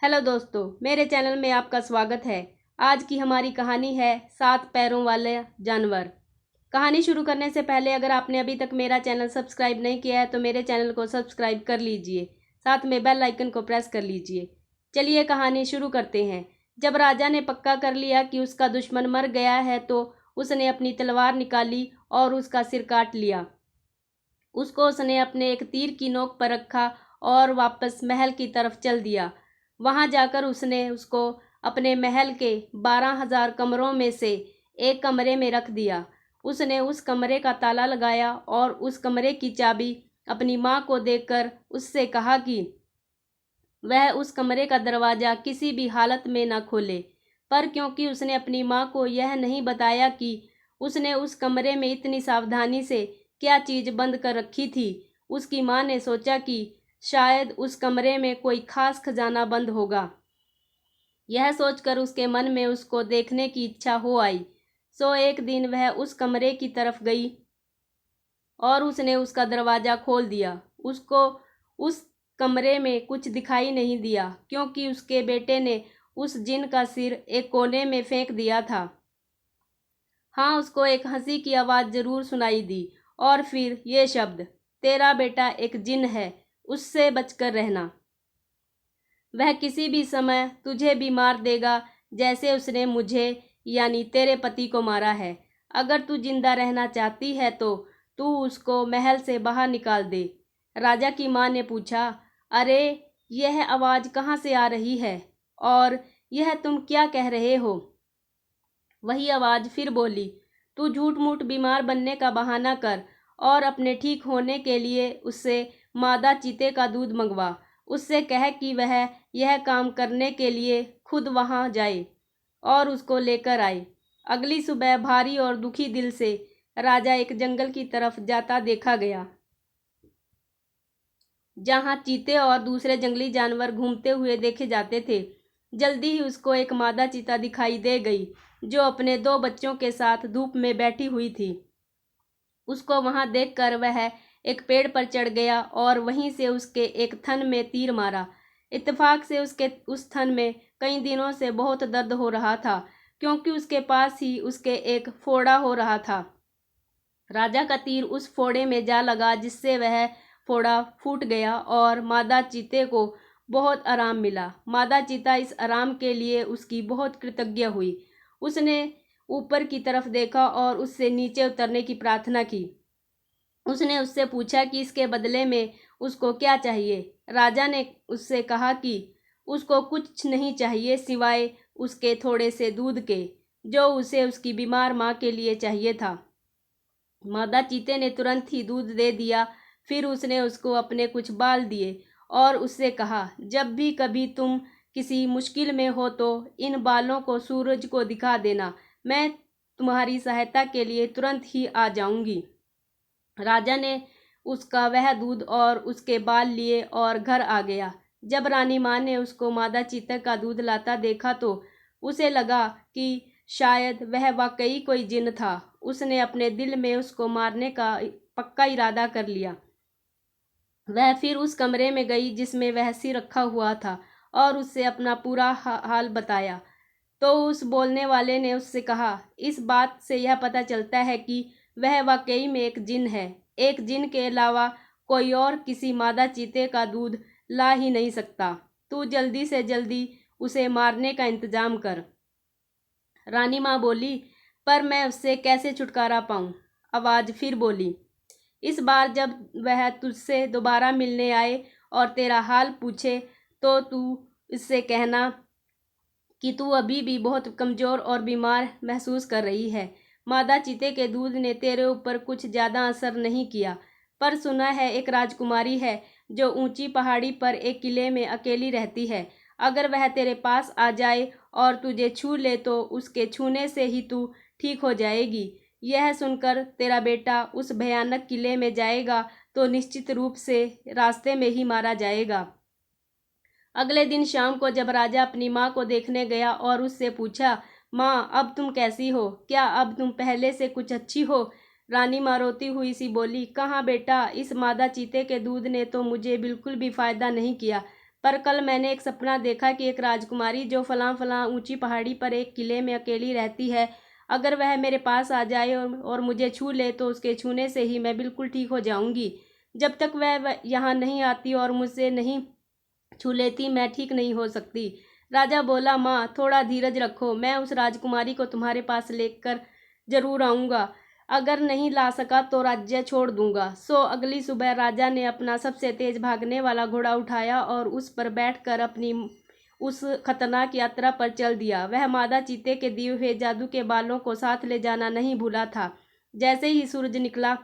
Hello दोस्तों, मेरे channel में आपका स्वागत है। आज की हमारी कहानी है 7 पैरों वाले जानवर। कहानी शुरू करने से पहले अगर आपने अभी तक मेरा चैनल सब्सक्राइब नहीं किया है तो मेरे चैनल को सब्सक्राइब कर लीजिए, साथ में बेल आइकन को प्रेस कर लीजिए। चलिए कहानी शुरू करते हैं। जब राजा ने पक्का कर लिया कि उसका दुश्मन मर गया है तो उसने अपनी तलवार निकाली और उसका सिर काट लिया। उसको उसने अपने एक तीर की नोक पर रखा और वापस महल की तरफ चल दिया। वहां जाकर उसने उसको अपने महल के 12,000 कमरों में से एक कमरे में रख दिया। उसने उस कमरे का ताला लगाया और उस कमरे की चाबी अपनी माँ को देकर उससे कहा कि वह उस कमरे का दरवाज़ा किसी भी हालत में न खोले। पर क्योंकि उसने अपनी माँ को यह नहीं बताया कि उसने उस कमरे में इतनी सावधानी से क्या चीज़ बंद कर रखी थी, उसकी माँ ने सोचा कि शायद उस कमरे में कोई खास खजाना बंद होगा। यह सोचकर उसके मन में उसको देखने की इच्छा हो आई। सो एक दिन वह उस कमरे की तरफ गई और उसने उसका दरवाज़ा खोल दिया। उसको उस कमरे में कुछ दिखाई नहीं दिया क्योंकि उसके बेटे ने उस जिन का सिर एक कोने में फेंक दिया था। हाँ, उसको एक हंसी की आवाज़ जरूर सुनाई दी और फिर ये शब्द, तेरा बेटा एक जिन है, उससे बचकर रहना। वह किसी भी समय तुझे भी मार देगा जैसे उसने मुझे यानी तेरे पति को मारा है। अगर तू जिंदा रहना चाहती है तो तू उसको महल से बाहर निकाल दे। राजा की माँ ने पूछा, अरे यह आवाज़ कहाँ से आ रही है और यह तुम क्या कह रहे हो? वही आवाज़ फिर बोली, तू झूठ मूठ बीमार बनने का बहाना कर और अपने ठीक होने के लिए उससे मादा चीते का दूध मंगवा। उससे कह कि वह यह काम करने के लिए खुद वहां जाए और उसको लेकर आए। अगली सुबह भारी और दुखी दिल से राजा एक जंगल की तरफ जाता देखा गया, जहां चीते और दूसरे जंगली जानवर घूमते हुए देखे जाते थे। जल्दी ही उसको एक मादा चीता दिखाई दे गई जो अपने 2 बच्चों के साथ धूप में बैठी हुई थी। उसको वहां देखकर वह एक पेड़ पर चढ़ गया और वहीं से उसके एक थन में तीर मारा। इत्तेफाक से उसके उस थन में कई दिनों से बहुत दर्द हो रहा था क्योंकि उसके पास ही उसके एक फोड़ा हो रहा था। राजा का तीर उस फोड़े में जा लगा जिससे वह फोड़ा फूट गया और मादा चीते को बहुत आराम मिला। मादा चीता इस आराम के लिए उसकी बहुत कृतज्ञ हुई। उसने ऊपर की तरफ देखा और उससे नीचे उतरने की प्रार्थना की। उसने उससे पूछा कि इसके बदले में उसको क्या चाहिए। राजा ने उससे कहा कि उसको कुछ नहीं चाहिए सिवाय उसके थोड़े से दूध के, जो उसे उसकी बीमार माँ के लिए चाहिए था। मादा चीते ने तुरंत ही दूध दे दिया। फिर उसने उसको अपने कुछ बाल दिए और उससे कहा, जब भी कभी तुम किसी मुश्किल में हो तो इन बालों को सूरज को दिखा देना, मैं तुम्हारी सहायता के लिए तुरंत ही आ जाऊंगी। राजा ने उसका वह दूध और उसके बाल लिए और घर आ गया। जब रानी माँ ने उसको मादा चीते का दूध लाता देखा तो उसे लगा कि शायद वह वाकई कोई जिन था। उसने अपने दिल में उसको मारने का पक्का इरादा कर लिया। वह फिर उस कमरे में गई जिसमें वह सिर रखा हुआ था और उससे अपना पूरा हाल बताया। तो उस बोलने वाले ने उससे कहा, इस बात से यह पता चलता है कि वह वाकई में एक जिन है। एक जिन के अलावा कोई और किसी मादा चीते का दूध ला ही नहीं सकता। तू जल्दी से जल्दी उसे मारने का इंतजाम कर। रानी माँ बोली, पर मैं उससे कैसे छुटकारा पाऊँ? आवाज़ फिर बोली, इस बार जब वह तुझसे दोबारा मिलने आए और तेरा हाल पूछे तो तू इससे कहना कि तू अभी भी बहुत कमज़ोर और बीमार महसूस कर रही है। मादा चीते के दूध ने तेरे ऊपर कुछ ज़्यादा असर नहीं किया, पर सुना है एक राजकुमारी है जो ऊंची पहाड़ी पर एक किले में अकेली रहती है। अगर वह तेरे पास आ जाए और तुझे छू ले तो उसके छूने से ही तू ठीक हो जाएगी। यह सुनकर तेरा बेटा उस भयानक किले में जाएगा तो निश्चित रूप से रास्ते में ही मारा जाएगा। अगले दिन शाम को जब राजा अपनी माँ को देखने गया और उससे पूछा, माँ अब तुम कैसी हो? क्या अब तुम पहले से कुछ अच्छी हो? रानी माँ रोती हुई सी बोली, कहाँ बेटा, इस मादा चीते के दूध ने तो मुझे बिल्कुल भी फायदा नहीं किया। पर कल मैंने एक सपना देखा कि एक राजकुमारी जो फलां फलां ऊंची पहाड़ी पर एक किले में अकेली रहती है, अगर वह मेरे पास आ जाए और मुझे छू ले तो उसके छूने से ही मैं बिल्कुल ठीक हो जाऊंगी। जब तक वह यहाँ नहीं आती और मुझसे नहीं छू लेती मैं ठीक नहीं हो सकती। राजा बोला, माँ थोड़ा धीरज रखो, मैं उस राजकुमारी को तुम्हारे पास लेकर जरूर आऊँगा। अगर नहीं ला सका तो राज्य छोड़ दूंगा। सो अगली सुबह राजा ने अपना सबसे तेज भागने वाला घोड़ा उठाया और उस पर बैठकर अपनी उस खतरनाक यात्रा पर चल दिया। वह मादा चीते के दिए हुए जादू के बालों को साथ ले जाना नहीं भूला था। जैसे ही सूरज निकला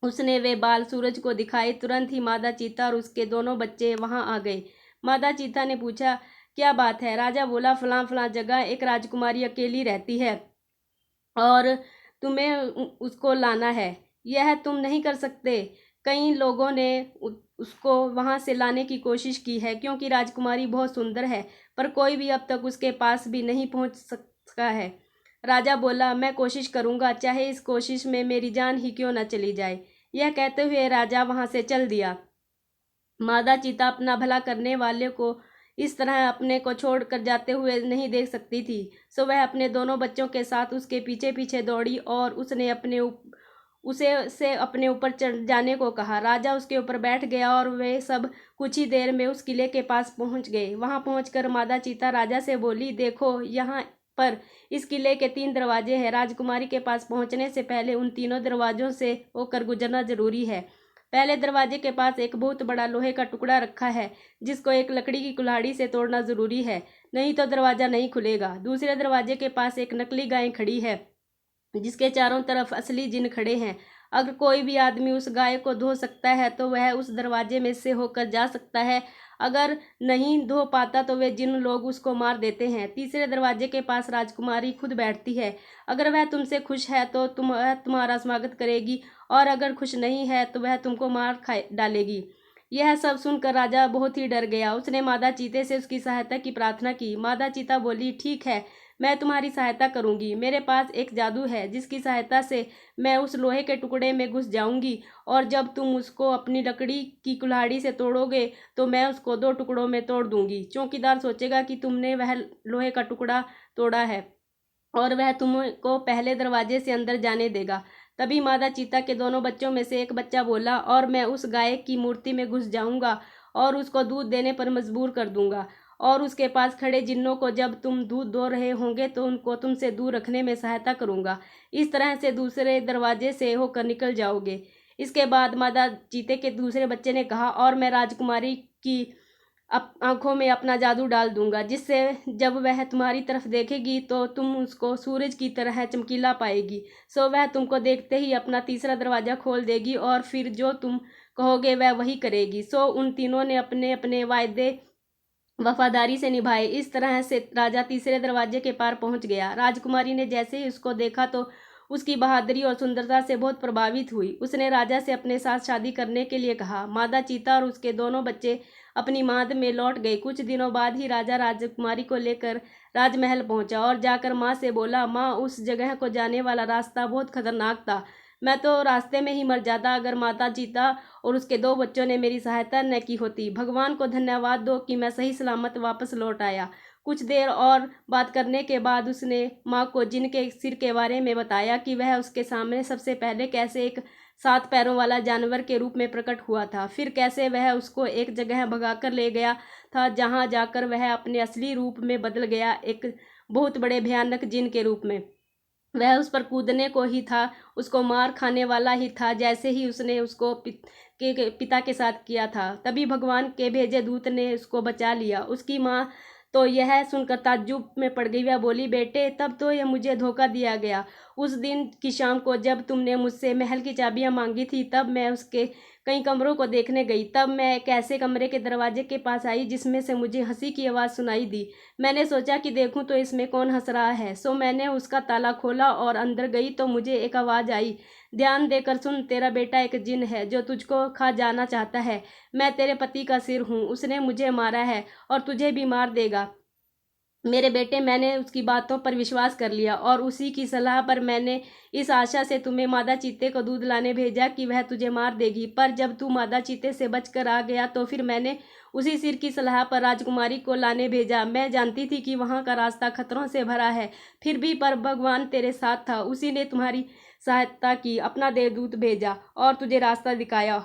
उसने वे बाल सूरज को दिखाए। तुरंत ही मादा चीता और उसके दोनों बच्चे वहां आ गए। मादा चीता ने पूछा, क्या बात है? राजा बोला, फलां फलां जगह एक राजकुमारी अकेली रहती है और तुम्हें उसको लाना है। यह तुम नहीं कर सकते। कई लोगों ने उसको वहां से लाने की कोशिश की है क्योंकि राजकुमारी बहुत सुंदर है, पर कोई भी अब तक उसके पास भी नहीं पहुंच सका है। राजा बोला, मैं कोशिश करूंगा, चाहे इस कोशिश में मेरी जान ही क्यों न चली जाए। यह कहते हुए राजा वहां से चल दिया। मादा चीता अपना भला करने वाले को इस तरह अपने को छोड़कर जाते हुए नहीं देख सकती थी। सो वह अपने दोनों बच्चों के साथ उसके पीछे पीछे दौड़ी और उसने उसे अपने ऊपर चढ़ जाने को कहा। राजा उसके ऊपर बैठ गया और वे सब कुछ ही देर में उस किले के पास पहुंच गए। वहां पहुंचकर मादा चीता राजा से बोली, देखो यहाँ पर इस किले के 3 दरवाजे हैं। राजकुमारी के पास पहुंचने से पहले उन तीनों दरवाजों से होकर गुजरना जरूरी है। पहले दरवाजे के पास एक बहुत बड़ा लोहे का टुकड़ा रखा है जिसको एक लकड़ी की कुल्हाड़ी से तोड़ना जरूरी है, नहीं तो दरवाजा नहीं खुलेगा। दूसरे दरवाजे के पास एक नकली गाय खड़ी है जिसके चारों तरफ असली जिन खड़े हैं। अगर कोई भी आदमी उस गाय को धो सकता है तो वह उस दरवाजे में से होकर जा सकता है। अगर नहीं धो पाता तो वे जिन लोग उसको मार देते हैं। तीसरे दरवाजे के पास राजकुमारी खुद बैठती है। अगर वह तुमसे खुश है तो तुम्हारा स्वागत करेगी और अगर खुश नहीं है तो वह तुमको मार खा डालेगी। यह सब सुनकर राजा बहुत ही डर गया। उसने मादा चीते से उसकी सहायता की प्रार्थना की। मादा चीता बोली, ठीक है, मैं तुम्हारी सहायता करूंगी। मेरे पास एक जादू है जिसकी सहायता से मैं उस लोहे के टुकड़े में घुस जाऊंगी और जब तुम उसको अपनी लकड़ी की कुल्हाड़ी से तोड़ोगे तो मैं उसको 2 टुकड़ों में तोड़ दूंगी। चौकीदार सोचेगा कि तुमने वह लोहे का टुकड़ा तोड़ा है और वह तुमको पहले दरवाजे से अंदर जाने देगा। तभी मादा चीता के दोनों बच्चों में से एक बच्चा बोला, और मैं उस गाय की मूर्ति में घुस जाऊंगा और उसको दूध देने पर मजबूर कर दूंगा और उसके पास खड़े जिन्नों को जब तुम दूध दो रहे होंगे तो उनको तुमसे दूर रखने में सहायता करूंगा। इस तरह से दूसरे दरवाजे से होकर निकल जाओगे। इसके बाद मादा चीते के दूसरे बच्चे ने कहा, और मैं राजकुमारी की आंखों में अपना जादू डाल दूंगा जिससे जब वह तुम्हारी तरफ देखेगी तो तुम उसको सूरज की तरह चमकीला पाएगी। सो वह तुमको देखते ही अपना तीसरा दरवाजा खोल देगी और फिर जो तुम कहोगे वह वही करेगी। सो उन तीनों ने अपने अपने वायदे वफादारी से निभाए। इस तरह से राजा तीसरे दरवाजे के पार पहुंच गया। राजकुमारी ने जैसे ही उसको देखा तो उसकी बहादुरी और सुंदरता से बहुत प्रभावित हुई। उसने राजा से अपने साथ शादी करने के लिए कहा। मादा चीता और उसके दोनों बच्चे अपनी माद में लौट गए। कुछ दिनों बाद ही राजा राजकुमारी को लेकर राजमहल पहुंचा और जाकर माँ से बोला, माँ उस जगह को जाने वाला रास्ता बहुत खतरनाक था, मैं तो रास्ते में ही मर जाता अगर माता चीता और उसके 2 बच्चों ने मेरी सहायता न की होती। भगवान को धन्यवाद दो कि मैं सही सलामत वापस लौट आया। कुछ देर और बात करने के बाद उसने माँ को जिन के सिर के बारे में बताया कि वह उसके सामने सबसे पहले कैसे एक 7 पैरों वाला जानवर के रूप में प्रकट हुआ था, फिर कैसे वह उसको एक जगह भगाकर ले गया था जहाँ जाकर वह अपने असली रूप में बदल गया, एक बहुत बड़े भयानक जिन के रूप में। वह उस पर कूदने को ही था, उसको मार खाने वाला ही था जैसे ही उसने उसको पिता के साथ किया था। तभी भगवान के भेजे दूत ने उसको बचा लिया। उसकी माँ तो यह सुनकर ताज्जुब में पड़ गई। वह बोली, बेटे तब तो यह मुझे धोखा दिया गया। उस दिन की शाम को जब तुमने मुझसे महल की चाबियां मांगी थी तब मैं उसके कई कमरों को देखने गई। तब मैं एक ऐसे कमरे के दरवाजे के पास आई जिसमें से मुझे हंसी की आवाज़ सुनाई दी। मैंने सोचा कि देखूं तो इसमें कौन हंस रहा है। सो मैंने उसका ताला खोला और अंदर गई तो मुझे एक आवाज़ आई, ध्यान देकर सुन, तेरा बेटा एक जिन है जो तुझको खा जाना चाहता है। मैं तेरे पति का सिर हूँ, उसने मुझे मारा है और तुझे भी मार देगा। मेरे बेटे, मैंने उसकी बातों पर विश्वास कर लिया और उसी की सलाह पर मैंने इस आशा से तुम्हें मादा चीते को दूध लाने भेजा कि वह तुझे मार देगी। पर जब तू मादा चीते से बचकर आ गया तो फिर मैंने उसी सिर की सलाह पर राजकुमारी को लाने भेजा। मैं जानती थी कि वहाँ का रास्ता खतरों से भरा है, फिर भी पर भगवान तेरे साथ था। उसी ने तुम्हारी सहायता की, अपना देवदूत भेजा और तुझे रास्ता दिखाया।